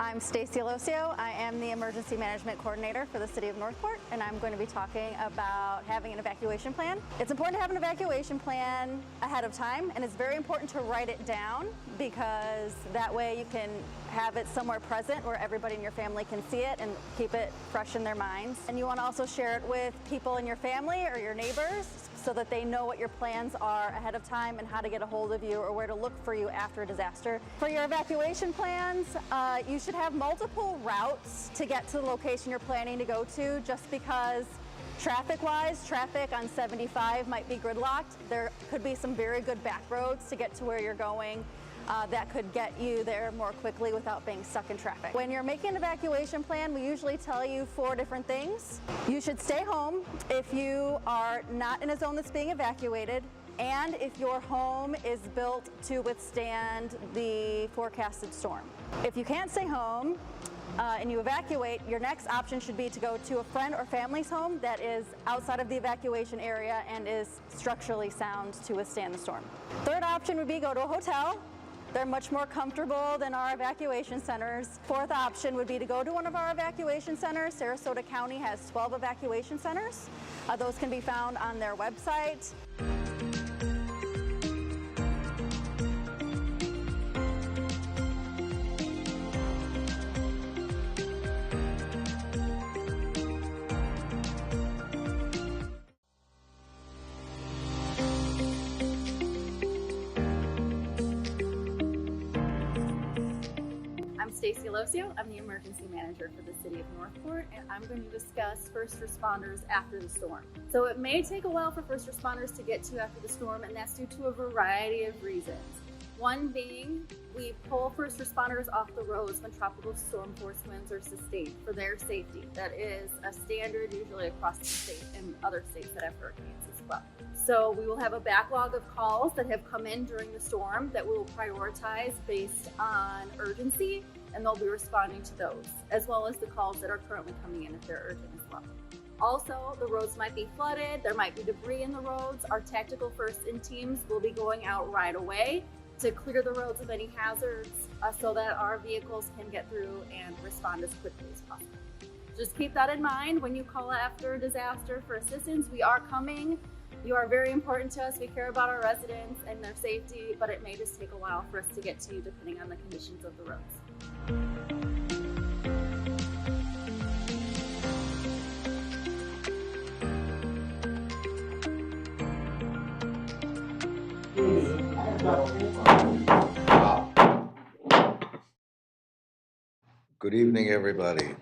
I'm Stacy Alosio. I am the Emergency Management Coordinator for the City of Northport, and I'm going to be talking about having an evacuation plan. It's important to have an evacuation plan ahead of time, and it's very important to write it down because that way you can have it somewhere present where everybody in your family can see it and keep it fresh in their minds. And you want to also share it with people in your family or your neighbors so that they know what your plans are ahead of time and how to get a hold of you or where to look for you after a disaster. For your evacuation plans, you should have multiple routes to get to the location you're planning to go to, just because traffic-wise, traffic on 75 might be gridlocked. There could be some very good back roads to get to where you're going that could get you there more quickly without being stuck in traffic. When you're making an evacuation plan, we usually tell you 4 different things. You should stay home if you are not in a zone that's being evacuated, and if your home is built to withstand the forecasted storm. If you can't stay home and you evacuate, your next option should be to go to a friend or family's home that is outside of the evacuation area and is structurally sound to withstand the storm. Third option would be go to a hotel. They're much more comfortable than our evacuation centers. Fourth option would be to go to one of our evacuation centers. Sarasota County has 12 evacuation centers. Those can be found on their website. I'm Stacy Alosio. I'm the Emergency Manager for the City of Northport, and I'm going to discuss first responders after the storm. So it may take a while for first responders to get to after the storm, and that's due to a variety of reasons. One being, we pull first responders off the roads when tropical storm force winds are sustained for their safety. That is a standard usually across the state and other states that have hurricanes as well. So we will have a backlog of calls that have come in during the storm that we will prioritize based on urgency, and they'll be responding to those, as well as the calls that are currently coming in if they're urgent as well. Also, the roads might be flooded, there might be debris in the roads. Our tactical first-in teams will be going out right away to clear the roads of any hazards so that our vehicles can get through and respond as quickly as possible. Just keep that in mind when you call after a disaster for assistance. We are coming. You are very important to us. We care about our residents and their safety, but it may just take a while for us to get to you depending on the conditions of the roads. Good evening, everybody.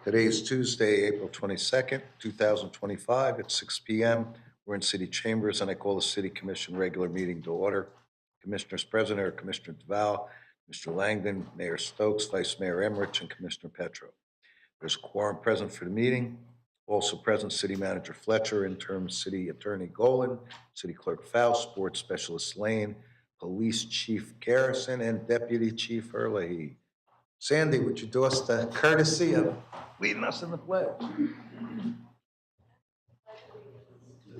Today is Tuesday, April 22nd, 2025 at 6 p.m. We're in City Chambers, and I call the City Commission regular meeting to order. Commissioners present are Commissioner Duval, Mr. Langdon, Mayor Stokes, Vice Mayor Emmerich, and Commissioner Petro. There's a quorum present for the meeting. Also present, City Manager Fletcher, Interim City Attorney Golan, City Clerk Faust, Sports Specialist Lane, Police Chief Garrison, and Deputy Chief Erlahy. Sandy, would you do us the courtesy of leading us in the pledge?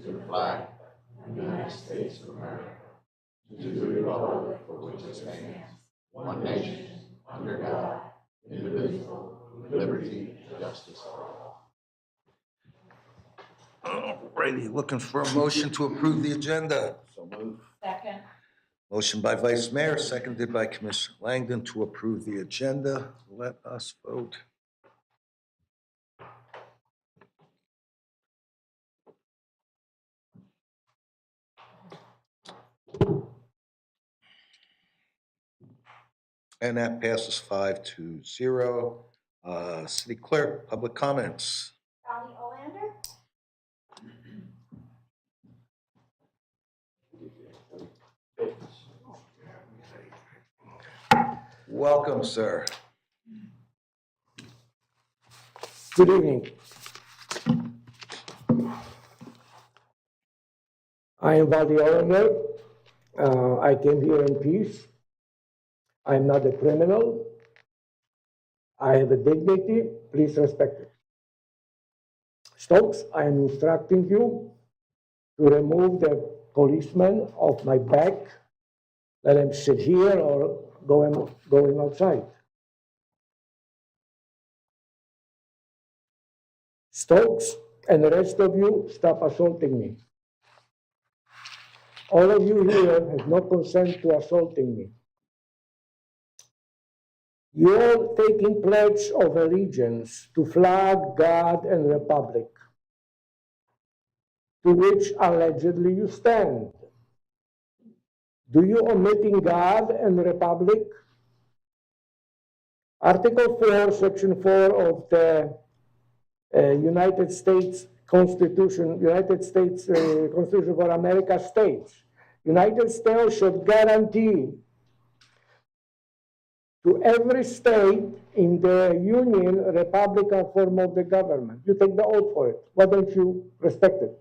To the flag of the United States of America, to the republic for which it stands, one nation, under God, indivisible, with liberty and justice for all. All righty, looking for a motion to approve the agenda. So move. Second. Motion by Vice Mayor, seconded by Commissioner Langdon to approve the agenda. Let us vote. And that passes 5-0. City Clerk, public comments. Connie Olander? Welcome, sir. Good evening. I am Valdi Olander. I came here in peace. I am not a criminal. I have a dignity. Please respect it. Stokes, I am instructing you to remove the policeman off my back. Let him sit here or going outside. Stokes, and the rest of you, stop assaulting me. All of you here have no consent to assaulting me. You're taking pledge of allegiance to flag, God, and republic, to which allegedly you stand. Do you omitting God and Republic? Article 4, Section 4 of the United States Constitution for America states, United States should guarantee to every state in the Union a Republican form of the government. You take the oath for it. Why don't you respect it?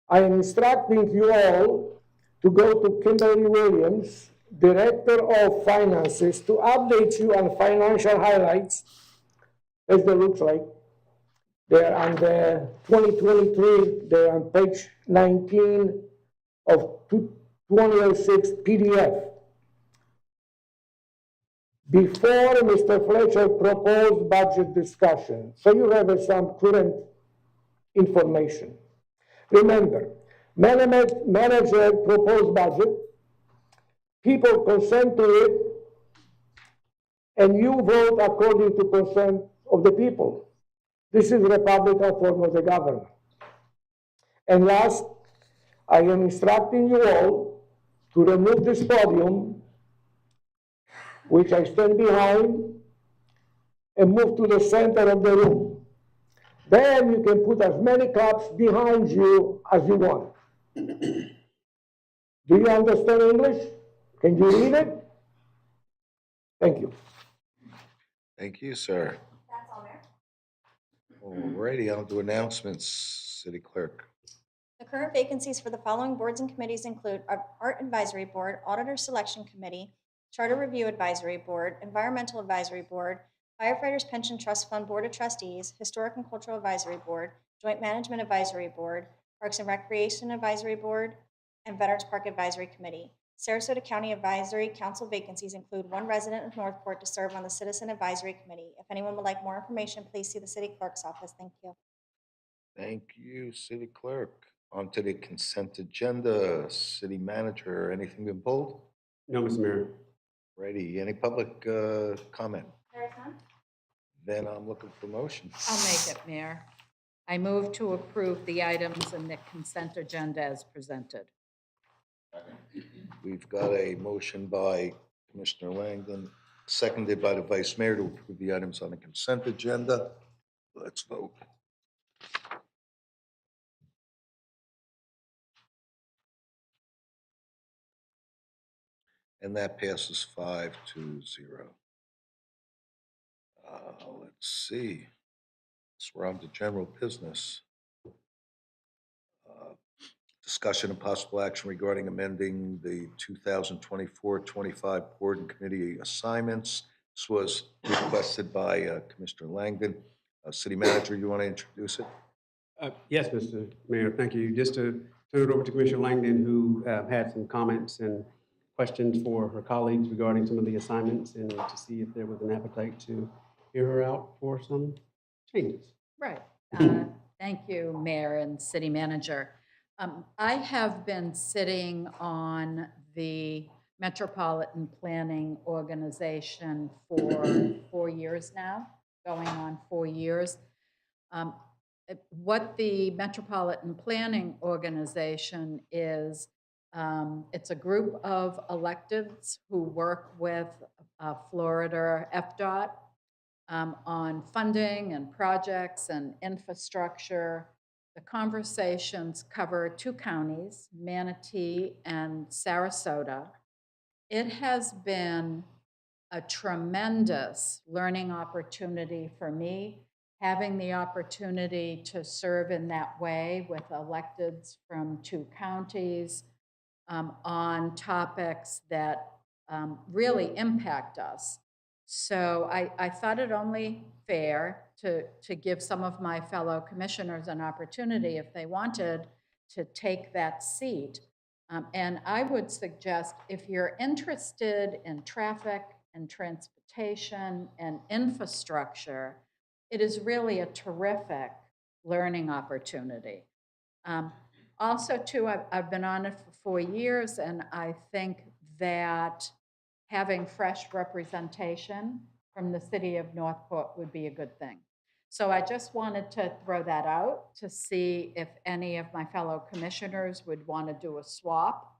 I am instructing you all to go to Kimberly Williams, Director of Finances, to update you on financial highlights as they look like. They're on the 2023, they're on page 19 of 2006 PDF. Before Mr. Fletcher proposed budget discussion, so you have some current information. Remember, manager proposed budget, people consent to it, and you vote according to consent of the people. This is Republican form of the government. And last, I am instructing you all to remove this podium, which I stand behind, and move to the center of the room. Then you can put as many cups behind you as you want. Do you understand English? Can you read it? Thank you. Thank you, sir. That's all, Mayor. All righty, I'll do announcements, City Clerk. The current vacancies for the following boards and committees include Art Advisory Board, Auditor Selection Committee, Charter Review Advisory Board, Environmental Advisory Board, Firefighters Pension Trust Fund Board of Trustees, Historic and Cultural Advisory Board, Joint Management Advisory Board, Parks and Recreation Advisory Board, and Veterans Park Advisory Committee. Sarasota County Advisory Council vacancies include one resident of Northport to serve on the Citizen Advisory Committee. If anyone would like more information, please see the City Clerk's office. Thank you. Thank you, City Clerk. On to the consent agenda. City Manager, anything been pulled? No, Mr. Mayor. Ready, any public comment? There is none. Then I'm looking for motion. I'll make it, Mayor. I move to approve the items in the consent agenda as presented. We've got a motion by Commissioner Langdon, seconded by the Vice Mayor to approve the items on the consent agenda. Let's vote. And that passes 5-0. Let's see. So we're on to general business. Discussion and possible action regarding amending the 2024-25 board and committee assignments. This was requested by Commissioner Langdon. City Manager, you want to introduce it? Yes, Mr. Mayor, thank you. Just to turn it over to Commissioner Langdon, who had some comments and questions for her colleagues regarding some of the assignments, and to see if there was an appetite to hear her out for some changes. Right. Thank you, Mayor and City Manager. I have been sitting on the Metropolitan Planning Organization for 4 years now, going on 4 years. What the Metropolitan Planning Organization is, it's a group of electeds who work with Florida FDOT on funding and projects and infrastructure. The conversations cover 2 counties, Manatee and Sarasota. It has been a tremendous learning opportunity for me, having the opportunity to serve in that way with electeds from 2 counties on topics that really impact us. So I thought it only fair to give some of my fellow commissioners an opportunity, if they wanted, to take that seat. And I would suggest, if you're interested in traffic and transportation and infrastructure, it is really a terrific learning opportunity. Also, too, I've been on it for 4 years, and I think that having fresh representation from the city of Northport would be a good thing. So I just wanted to throw that out to see if any of my fellow commissioners would want to do a swap.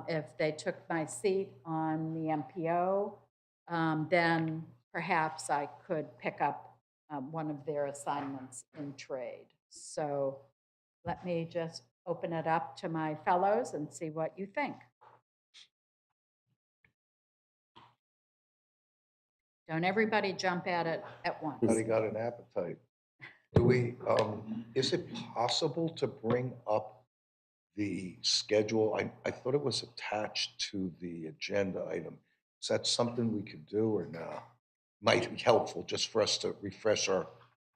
If they took my seat on the MPO, then perhaps I could pick up one of their assignments in trade. So let me just open it up to my fellows and see what you think. Don't everybody jump at it at once. Everybody got an appetite. Do we, is it possible to bring up the schedule? I thought it was attached to the agenda item. Is that something we could do or no? Might be helpful just for us to refresh our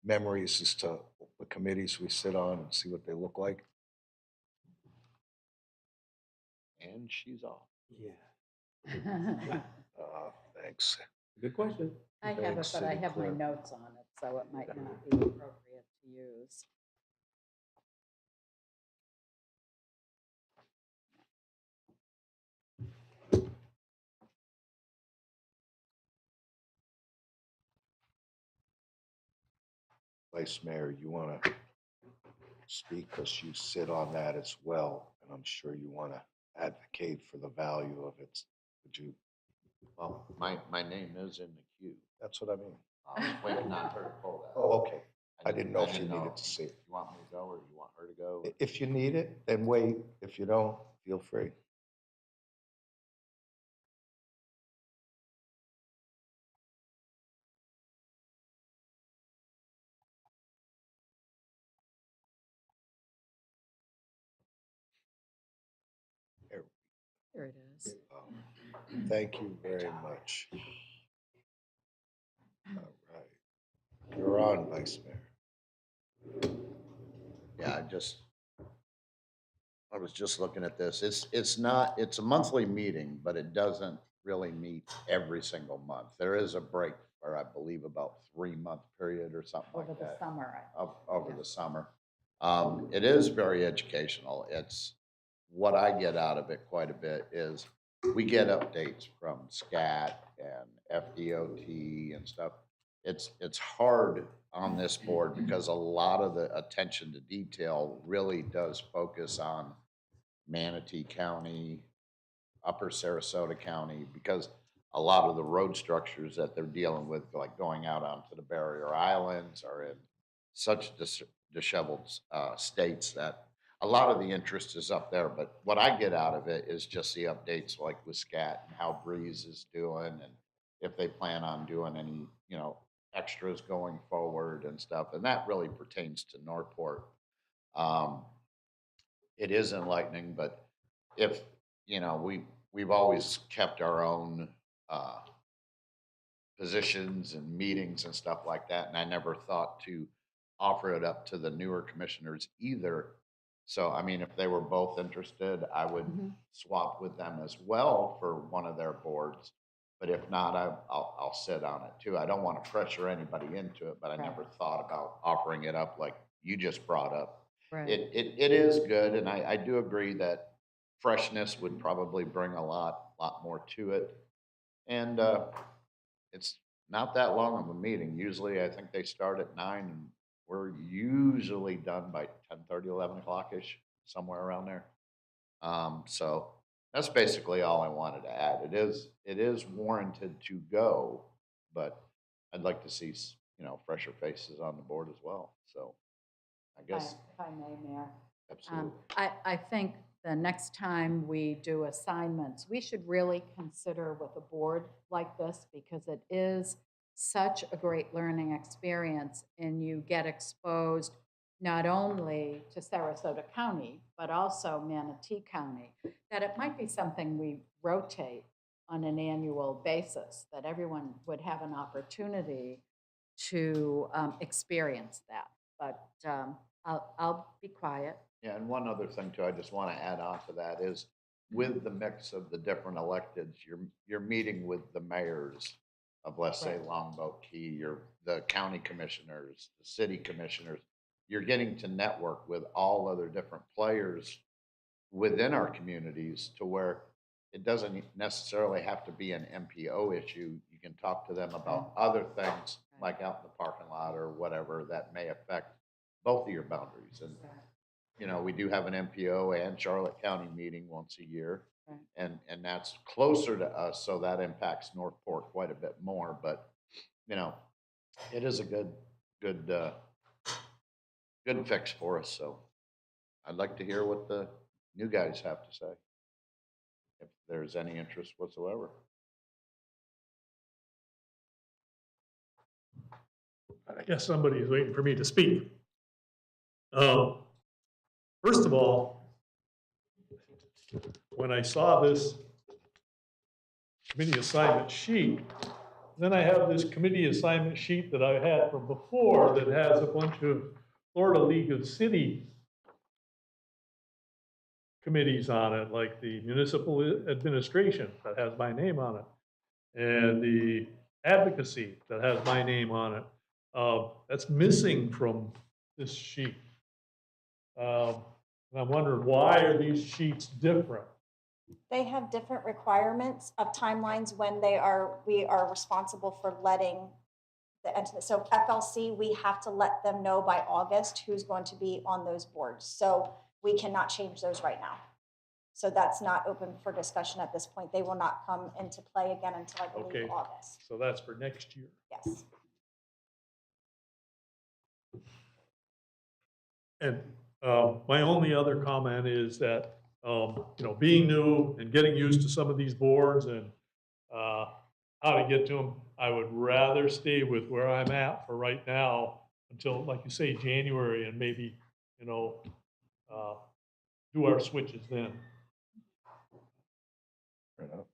memories as to the committees we sit on and see what they look like. And she's off. Yeah, Thanks. good question. I have it, Thanks, but I City have my Clerk. notes on it, so it might not be appropriate to use. Vice Mayor, you want to speak because you sit on that as well, and I'm sure you want to advocate for the value of it. Would you? Well, my name is in the queue. That's what I mean. I was waiting on her to pull that. Oh, okay. I didn't know if you didn't know needed to see it. You want me to go or you want her to go? If you need it, then wait. If you don't, feel free. There. Here it is. Thank you very much. All right. You're on, Vice Mayor. Yeah, I was just looking at this. It's a monthly meeting, but it doesn't really meet every single month. There is a break for, I believe, about 3-month period or something Over like the that. summer. Over the summer. It is very educational. It's, what I get out of it quite a bit is we get updates from SCAT and FDOT and stuff. It's hard on this board because a lot of the attention to detail really does focus on Manatee County, Upper Sarasota County, because a lot of the road structures that they're dealing with, like going out onto the barrier islands, are in such disheveled states that a lot of the interest is up there. But what I get out of it is just the updates, like with SCAT and how Breeze is doing, and if they plan on doing any, extras going forward and stuff. And that really pertains to Northport. Um, it is enlightening, but if, we've always kept our own positions and meetings and stuff like that, and I never thought to offer it up to the newer commissioners either. So, I mean, if they were both interested, I would swap with them as well for one of their boards. But if not, I'll sit on it too. I don't want to pressure anybody into it, but I Right. never thought about offering it up like you just brought up. Right. It is good, and I do agree that freshness would probably bring a lot more to it. And it's not that long of a meeting. Usually, I think they start at 9, and we're usually done by 10:30, 11 o'clock-ish, somewhere around there. So that's basically all I wanted to add. It is warranted to go, but I'd like to see, fresher faces on the board as well. So I guess, If I may, Mayor. absolutely. I think the next time we do assignments, we should really consider with a board like this, because it is such a great learning experience, and you get exposed not only to Sarasota County, but also Manatee County, that it might be something we rotate on an annual basis, that everyone would have an opportunity to experience that. But I'll be quiet. Yeah, and one other thing too, I just want to add on to that is, with the mix of the different electeds, you're meeting with the mayors of, let's say, Right. Longboat Key, or the county commissioners, the city commissioners. You're getting to network with all other different players within our communities to where it doesn't necessarily have to be an MPO issue. You can talk to them about other things, like out in the parking lot or whatever, that may affect both of your boundaries. And, you know, we do have an MPO and Charlotte County meeting once a year. Right. And that's closer to us, so that impacts Northport quite a bit more. But, you know, it is a good fix for us. So I'd like to hear what the new guys have to say, if there's any interest whatsoever. I guess somebody is waiting for me to speak. First of all, when I saw this committee assignment sheet, then I have this committee assignment sheet that I had from before that has a bunch of Florida League of Cities committees on it, like the municipal administration that has my name on it, and the advocacy that has my name on it. That's missing from this sheet. And I'm wondering, why are these sheets different? They have different requirements of timelines when we are responsible for letting the entity. So FLC, we have to let them know by August who's going to be on those boards. So we cannot change those right now. So that's not open for discussion at this point. They will not come into play again until, I believe, Okay. August. So that's for next year. Yes. And my only other comment is that, you know, being new and getting used to some of these boards and how to get to them, I would rather stay with where I'm at for right now until, like you say, January, and maybe, you know, do our switches then. Fair enough.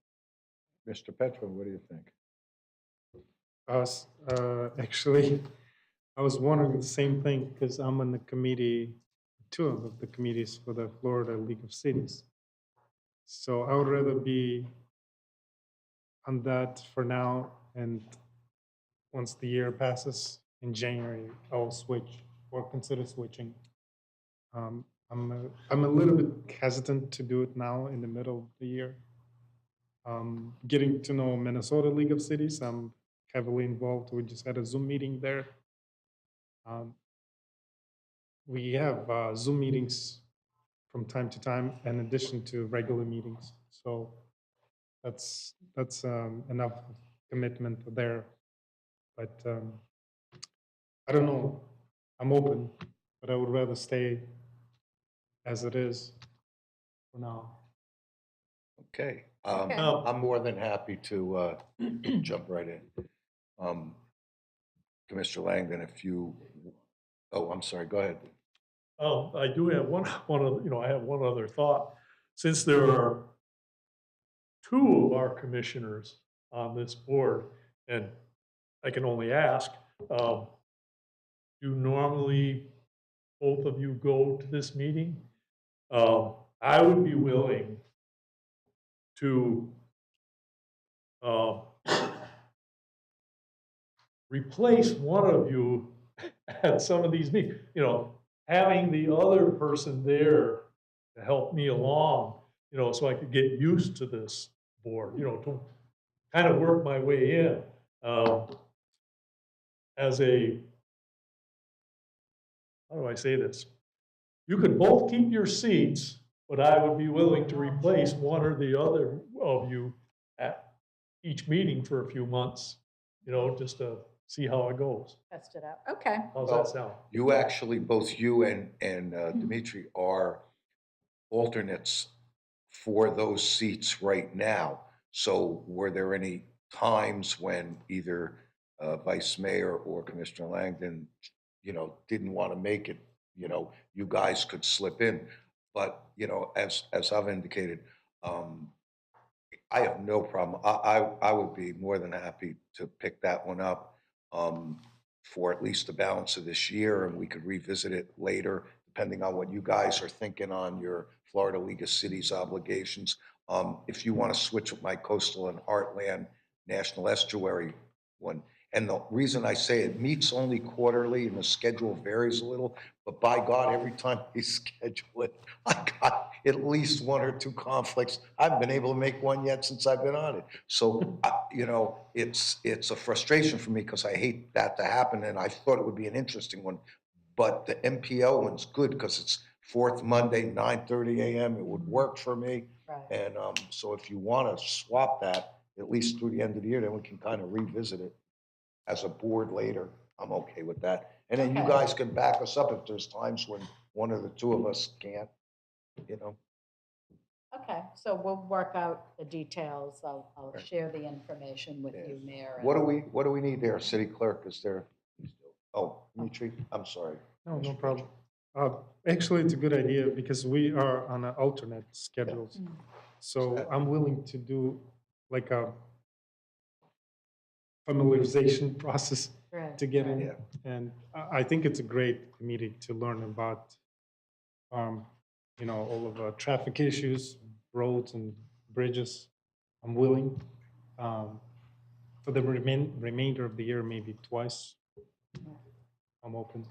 Mr. Petro, what do you think? Actually, I was wondering the same thing because I'm on the committee, two of the committees for the Florida League of Cities. So I would rather be on that for now, and once the year passes in January, I'll switch or consider switching. I'm a little bit hesitant to do it now in the middle of the year. Getting to know Minnesota League of Cities, I'm heavily involved. We just had a Zoom meeting there. We have Zoom meetings from time to time in addition to regular meetings. So that's enough commitment there. But I don't know. I'm open, but I would rather stay as it is for now. Okay. Okay. I'm more than happy to jump right in. Commissioner Langdon, if you, oh, I'm sorry, go ahead. I do have I have one other thought. Since there are two of our commissioners on this board, and I can only ask, do normally both of you go to this meeting? I would be willing to replace one of you at some of these meetings, you know, having the other person there to help me along, you know, so I could get used to this board, you know, to kind of work my way in as a, how do I say this? You could both keep your seats, but I would be willing to replace one or the other of you at each meeting for a few months, you know, just to see how it goes. Test it out. Okay. How's Well, that sound? You actually, both you and Dimitri are alternates for those seats right now. So were there any times when either Vice Mayor or Commissioner Langdon, you know, didn't want to make it, you know, you guys could slip in? But, you know, as I've indicated, I have no problem. I would be more than happy to pick that one up for at least the balance of this year, and we could revisit it later, depending on what you guys are thinking on your Florida League of Cities obligations. If you want to switch with my Coastal and Heartland National Estuary one. And the reason I say it meets only quarterly and the schedule varies a little, but by God, every time they schedule it, I got at least one or two conflicts. I haven't been able to make one yet since I've been on it. So, you know, it's a frustration for me because I hate that to happen, and I thought it would be an interesting one. But the MPO one's good because it's fourth Monday, 9:30 a.m. It would work for me. Right. And so if you want to swap that, at least through the end of the year, then we can kind of revisit it as a board later. I'm okay with that. And then you Okay. guys can back us up if there's times when one or the two of us can't, you know. Okay, so we'll work out the details. I'll Right. share the information with you, Mayor. What do we need there, city clerk? Is there, oh, Dimitri, I'm sorry. No, no problem. Actually, it's a good idea because we are on an alternate schedules. Mm. So I'm willing to do like a familiarization process Right, to get right. in. Yeah. And I think it's a great committee to learn about, you know, all of our traffic issues, roads and bridges. I'm willing. For the remainder of the year, maybe twice. I'm open.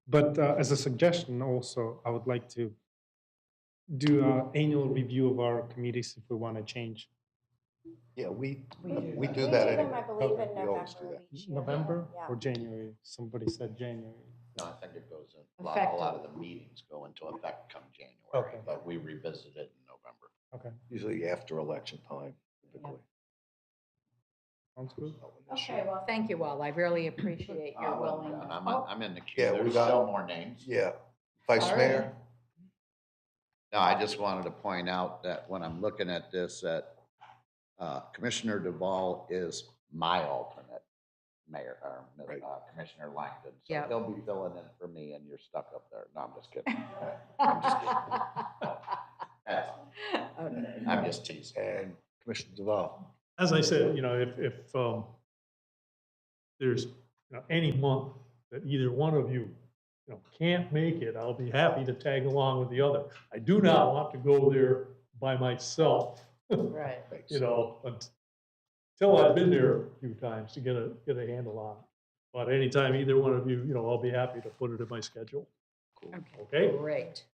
But as a suggestion also, I would like to do an annual review of our committees if we want to change. Yeah, we We do we that. do We that do them, anyway. I believe, in We always do November that. of each year. November Yeah. or January? Somebody said January. No, I think it goes in, a lot of the meetings go into effect come January, Okay. but we revisit it in November. Okay, Usually after election time, typically. sounds good. Okay, well, thank you all. I really appreciate your willingness. I'm in the queue. Yeah, we There's got- still more names. Yeah, Vice All right. Mayor? No, I just wanted to point out that when I'm looking at this, that Commissioner Duval is my alternate mayor, or Right. Commissioner Langdon. So Yep. he'll be filling in for me and you're stuck up there. No, I'm just kidding. I'm just kidding. That's all. Okay. I'm just teasing. And Commissioner Duval. As I said, you know, if there's, you know, any month that either one of you, you know, can't make it, I'll be happy to tag along with the other. I do not want to go there by myself, Right. you know, until I've been there a few times to get a handle on it. But anytime either one of you, you know, I'll be happy to put it in my schedule. Okay, Okay? great.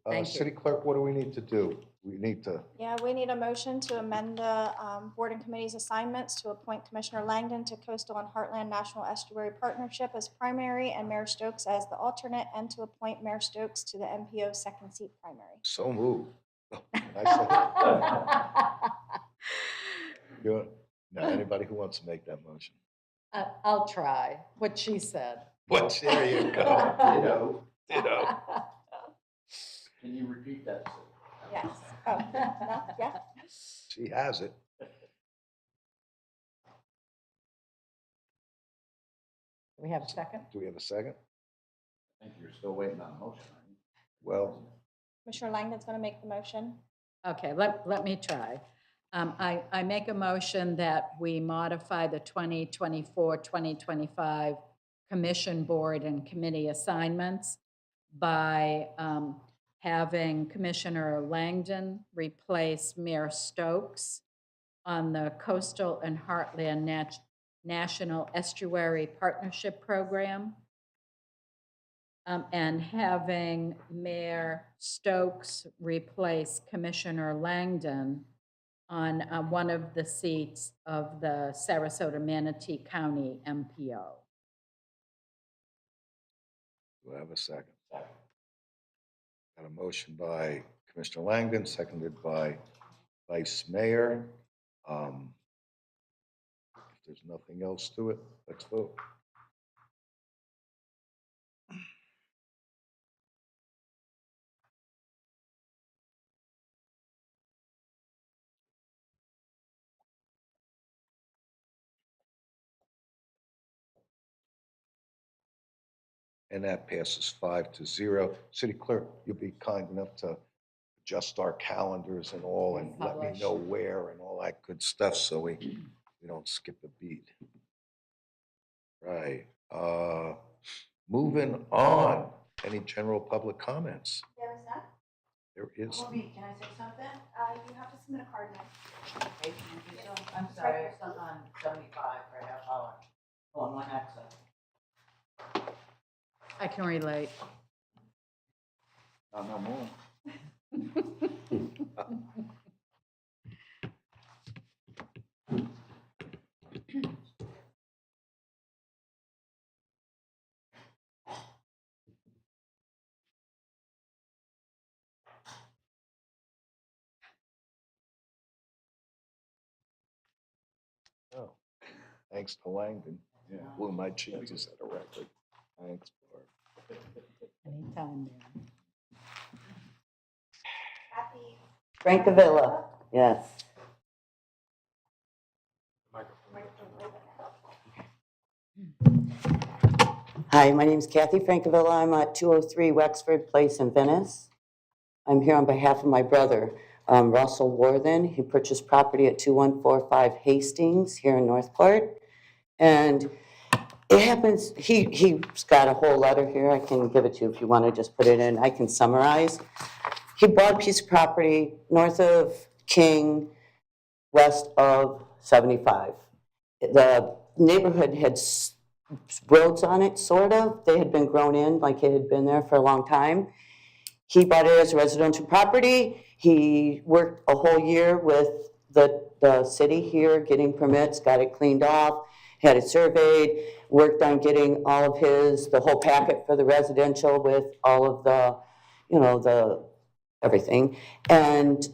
Thank you. City Clerk, what do we need to do? We need to, Yeah, we need a motion to amend the board and committee's assignments to appoint Commissioner Langdon to Coastal and Heartland National Estuary Partnership as primary and Mayor Stokes as the alternate, and to appoint Mayor Stokes to the MPO second seat primary. so move. I said, now, anybody who wants to make that motion? I'll try what she said. What, there you go. Ditto. Ditto. Can you repeat that? Sue? Yes. Oh, no, yeah. She has it. We have a second? Do we have a second? I think you're still waiting on a motion, aren't you? Well, Commissioner Langdon's going to make the motion. Okay, let me try. I make a motion that we modify the 2024-2025 Commission Board and Committee assignments by having Commissioner Langdon replace Mayor Stokes on the Coastal and Heartland National Estuary Partnership Program, and having Mayor Stokes replace Commissioner Langdon on one of the seats of the Sarasota-Manatee County MPO. do I have a second? Got a motion by Commissioner Langdon, seconded by Vice Mayor. If there's nothing else to it, let's vote. And that passes 5-0. City Clerk, you'll be kind enough to adjust our calendars and all, and let me Publish. know where and all that good stuff, so we don't skip a beat. Right, moving on, any general public comments? There is none. There is, Can I say something? You have to submit a card now. Okay, I'm sorry, it's on 75 for a half hour. Oh, and one exit. I can relate. No more. Oh, thanks to Langdon. Yeah. Blew my chances at a record. Thanks, Bart. Anytime, man. Francavilla, yes. Hi, my name is Kathy Francavilla. I'm at 203 Wexford Place in Venice. I'm here on behalf of my brother, Russell Worthen. He purchased property at 2145 Hastings here in Northport. And it happens, he's got a whole letter here. I can give it to you if you want to just put it in. I can summarize. He bought a piece of property north of King, west of 75. The neighborhood had roads on it, sort of. They had been grown in, like it had been there for a long time. He bought it as a residential property. He worked a whole year with the city here, getting permits, got it cleaned off, had it surveyed, worked on getting all of the whole packet for the residential with all of the, the everything. And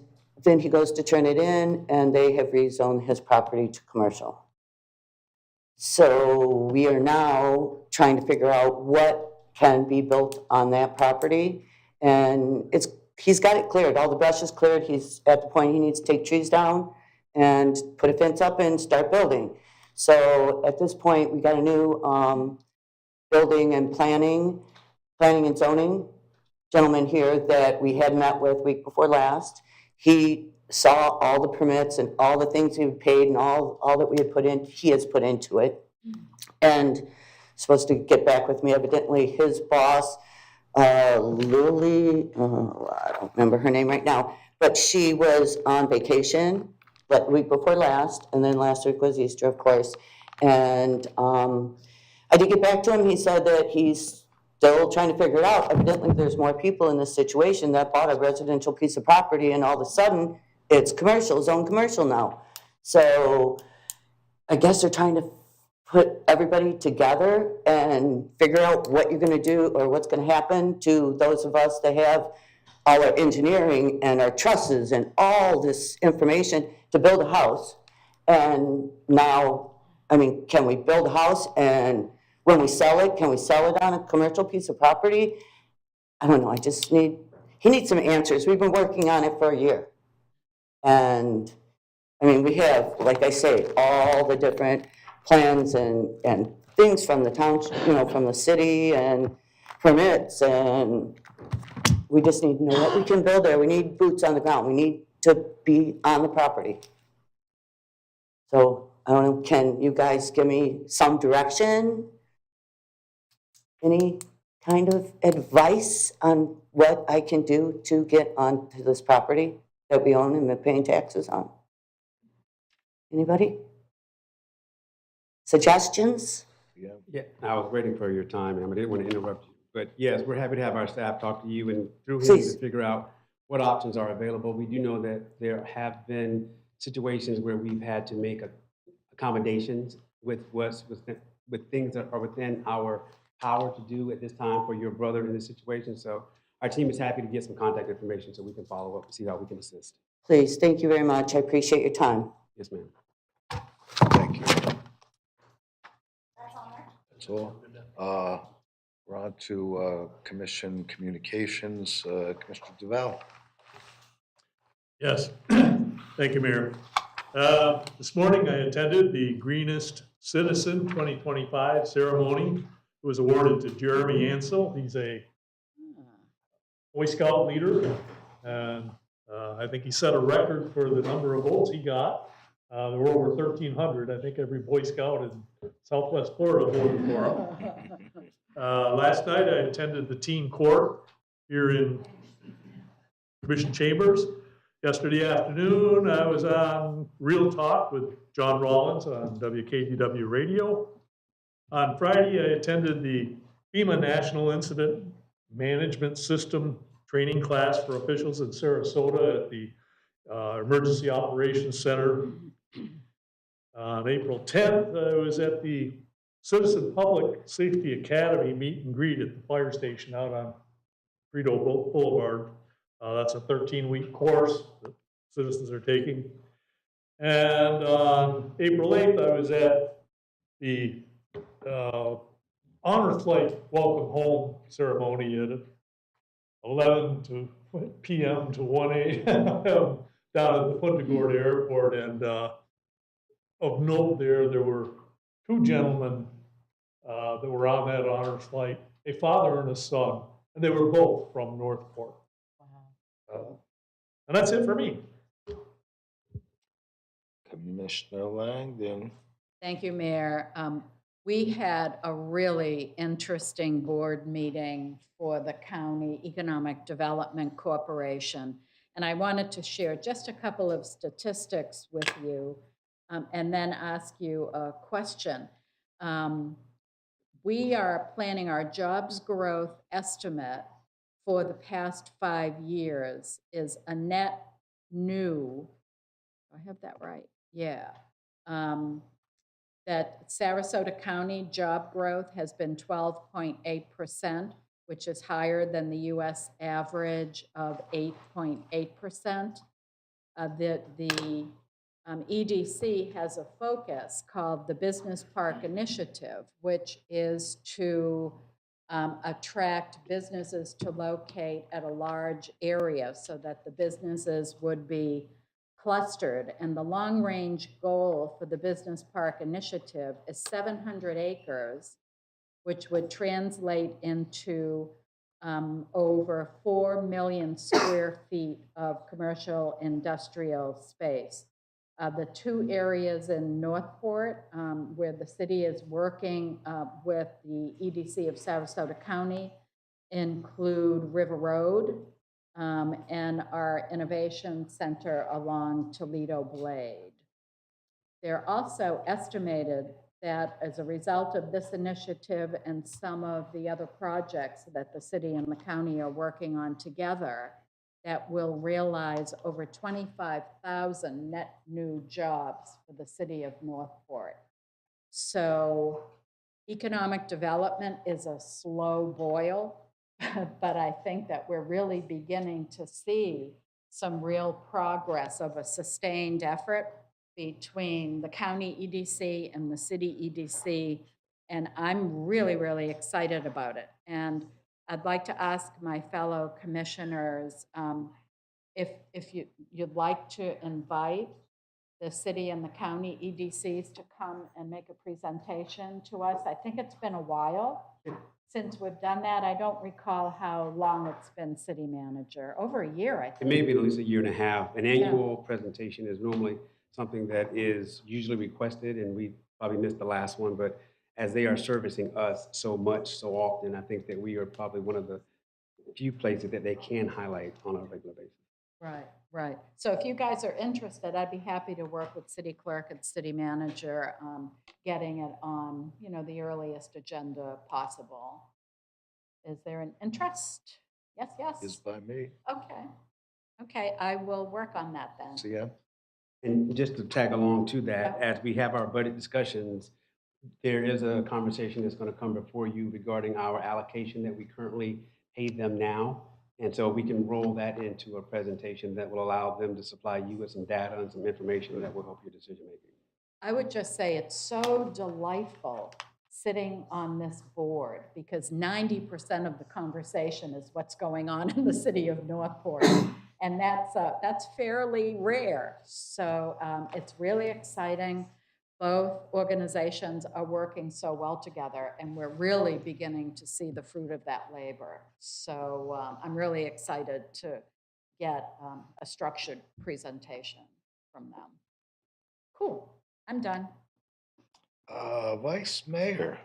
then he goes to turn it in, and they have rezoned his property to commercial. So we are now trying to figure out what can be built on that property. And he's got it cleared. All the brush is cleared. He's at the point he needs to take trees down and put a fence up and start building. So at this point, we got a new building and planning and zoning gentleman here that we had met with week before last. He saw all the permits and all the things we paid and all that we had put in, he has put into it. And supposed to get back with me. Evidently, his boss, Lily, I don't remember her name right now, but she was on vacation the week before last, and then last week was Easter, of course. And I did get back to him. He said that he's still trying to figure it out. Evidently, there's more people in this situation that bought a residential piece of property, and all of a sudden, it's commercial, zone commercial now. So I guess they're trying to put everybody together and figure out what you're going to do or what's going to happen to those of us that have all our engineering and our trusses and all this information to build a house. And now, I mean, can we build a house, and when we sell it, can we sell it on a commercial piece of property? I don't know. He needs some answers. We've been working on it for a year. And I mean, we have, like I say, all the different plans and things from the town, from the city and permits, and we just need to know what we can build there. We need boots on the ground. We need to be on the property. So I don't know, can you guys give me some direction? Any kind of advice on what I can do to get onto this property that we own and been paying taxes on? Anybody? Suggestions? Yeah, I was waiting for your time, and I didn't want to interrupt you. But yes, we're happy to have our staff talk to you and through him Please. to figure out what options are available. We do know that there have been situations where we've had to make accommodations with things that are within our power to do at this time for your brother in this situation. So our team is happy to get some contact information so we can follow up and see how we can assist. Please, thank you very much. I appreciate your time. Yes, ma'am. Thank you. That's all. We're on to Commission Communications. Commissioner Duval. Yes, thank you, Mayor. This morning I attended the Greenest Citizen 2025 ceremony. It was awarded to Jeremy Ansel. He's a Boy Scout leader, and I think he set a record for the number of votes he got. There were over 1,300. I think every Boy Scout in Southwest Florida voted for him. Last night I attended the teen court here in Commission Chambers. Yesterday afternoon I was on Real Talk with John Rollins on WKDW Radio. On Friday, I attended the FEMA National Incident Management System training class for officials in Sarasota at the Emergency Operations Center. On April 10th, I was at the Citizen Public Safety Academy meet and greet at the fire station out on Frito Boulevard. That's a 13-week course that citizens are taking. And on April 8th, I was at the honor flight welcome home ceremony at 11 p.m. to 1 a.m. down at the Punta Gorda Airport. And of note there were two gentlemen that were on that honor flight, a father and a son, and they were both from Northport. And that's it for me. Commissioner Langdon. Thank you, Mayor. We had a really interesting board meeting for the County Economic Development Corporation. And I wanted to share just a couple of statistics with you and then ask you a question. We are planning our jobs growth estimate for the past 5 years is a net new, do I have that right? Yeah. That Sarasota County job growth has been 12.8%, which is higher than the US average of 8.8%. The EDC has a focus called the Business Park Initiative, which is to attract businesses to locate at a large area so that the businesses would be clustered. And the long-range goal for the Business Park Initiative is 700 acres, which would translate into over 4 million square feet of commercial industrial space. The two areas in Northport where the city is working with the EDC of Sarasota County include River Road and our innovation center along Toledo Blade. They're also estimated that as a result of this initiative and some of the other projects that the city and the county are working on together, that will realize over 25,000 net new jobs for the city of Northport. So economic development is a slow boil, but I think that we're really beginning to see some real progress of a sustained effort between the county EDC and the city EDC, and I'm really, really excited about it. And I'd like to ask my fellow commissioners if you'd like to invite the city and the county EDCs to come and make a presentation to us. I think it's been a while since we've done that. I don't recall how long it's been city manager. Over a year, I think. It may be at least a year and a half. An annual presentation is normally something that is usually requested, and we probably missed the last one, but as they are servicing us so much, so often, I think that we are probably one of the few places that they can highlight on a regular basis. Right, right. So if you guys are interested, I'd be happy to work with city clerk and city manager, getting it on, the earliest agenda possible. Is there an interest? Yes, yes. Is by me. Okay. Okay, I will work on that then. See ya. And just to tag along to that, as we have our budget discussions, there is a conversation that's going to come before you regarding our allocation that we currently pay them now. And so we can roll that into a presentation that will allow them to supply you with some data and some information that will help your decision making. I would just say it's so delightful sitting on this board because 90% of the conversation is what's going on in the city of Northport. And that's fairly rare. So it's really exciting. Both organizations are working so well together, and we're really beginning to see the fruit of that labor. So I'm really excited to get a structured presentation from them. Cool, I'm done. Vice Mayor.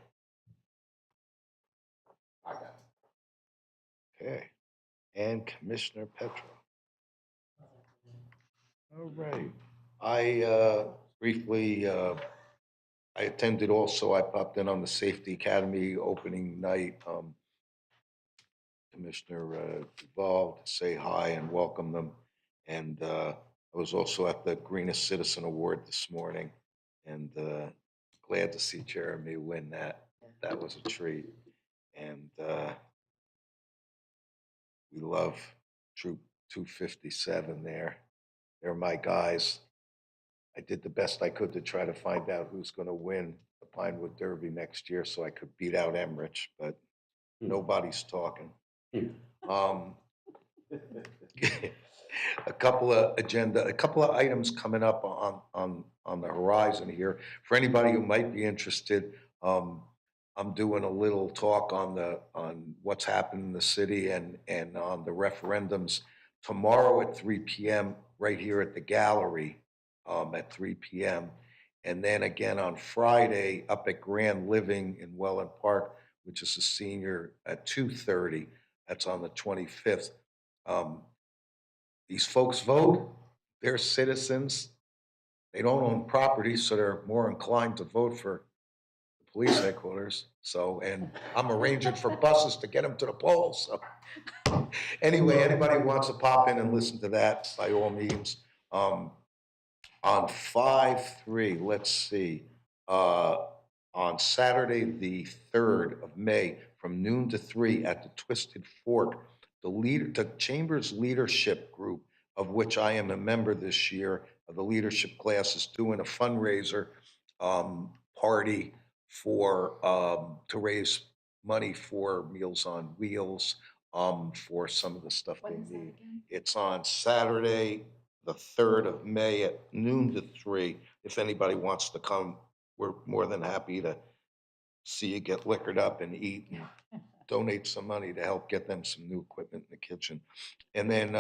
Okay, and Commissioner Petro. All right. I briefly I attended also, I popped in on the Safety Academy opening night. Commissioner Duval to say hi and welcome them. And I was also at the Greenest Citizen Award this morning, and glad to see Jeremy win that. That was a treat. And we love Troop 257 there. They're my guys. I did the best I could to try to find out who's going to win the Pinewood Derby next year so I could beat out Emmerich, but nobody's talking. A couple of items coming up on the horizon here. For anybody who might be interested, I'm doing a little talk on what's happened in the city and on the referendums tomorrow at 3 p.m. right here at the gallery at 3 p.m. And then again on Friday up at Grand Living in Welland Park, which is a senior at 2:30. That's on the 25th. These folks vote. They're citizens. They don't own property, so they're more inclined to vote for the police headquarters. So, and I'm arranging for buses to get them to the polls. So, anyway, anybody who wants to pop in and listen to that, by all means. On 5/3, let's see. On Saturday, the 3rd of May, from noon to 3 at the Twisted Fork, the Chamber's leadership group, of which I am a member this year, of the leadership class, is doing a fundraiser party for to raise money for Meals on Wheels, for some of the stuff they need. It's on Saturday, the 3rd of May at noon to 3. If anybody wants to come, we're more than happy to see you get liquored up and eat and donate some money to help get them some new equipment in the kitchen. And then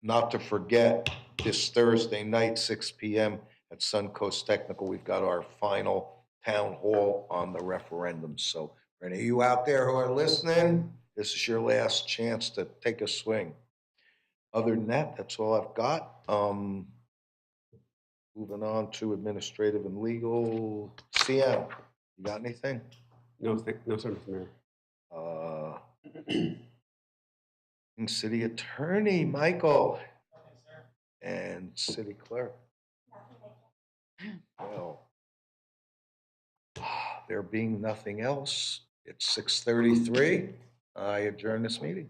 not to forget, this Thursday night, 6 p.m. at Suncoast Technical, we've got our final town hall on the referendum. So for any of you out there who are listening, this is your last chance to take a swing. Other than that, that's all I've got. Moving on to administrative and legal. CM, you got anything? No, no, sir, Mr. Mayor. And City Attorney Michael and City Clerk. Well, there being nothing else, it's 6:33. I adjourn this meeting.